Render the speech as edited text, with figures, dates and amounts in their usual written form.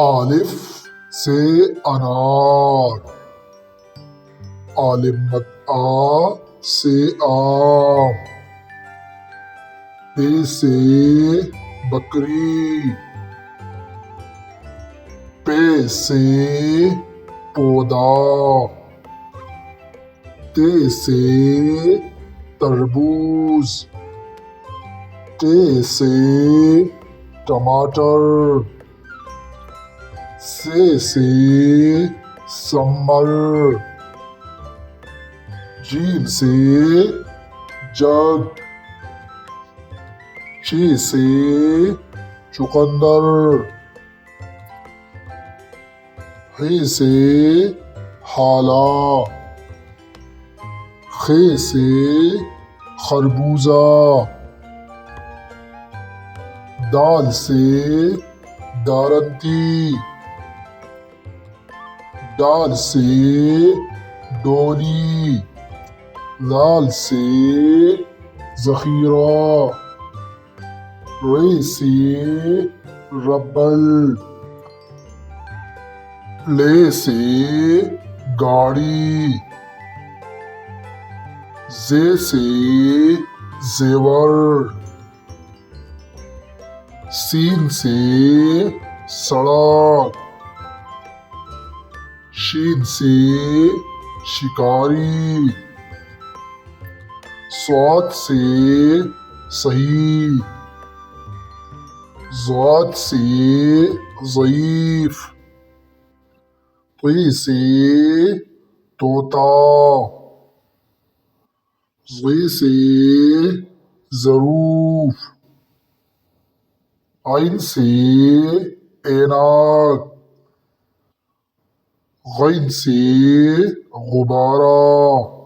الف سے انار، مد آ سے آم، ب سے بکری، پ سے پودا، ت سے تربوز، ٹ سے ٹماٹر، س سے سمر، ج سے جگ، چ سے چقندر، ح سے ہالا، خ سے خربوزہ، دال سے دارنتی، ڈال سے ڈولی، ذال سے ذخیرہ، ر سے ربل، ل سے گاڑی، ز سے زیور، س سے سڑک، ش سے شکاری، ص سے صحیح، ض سے ضعیف، ط سے طوطا، ظ سے ظروف، ع سے عینک، غین سے غبارہ،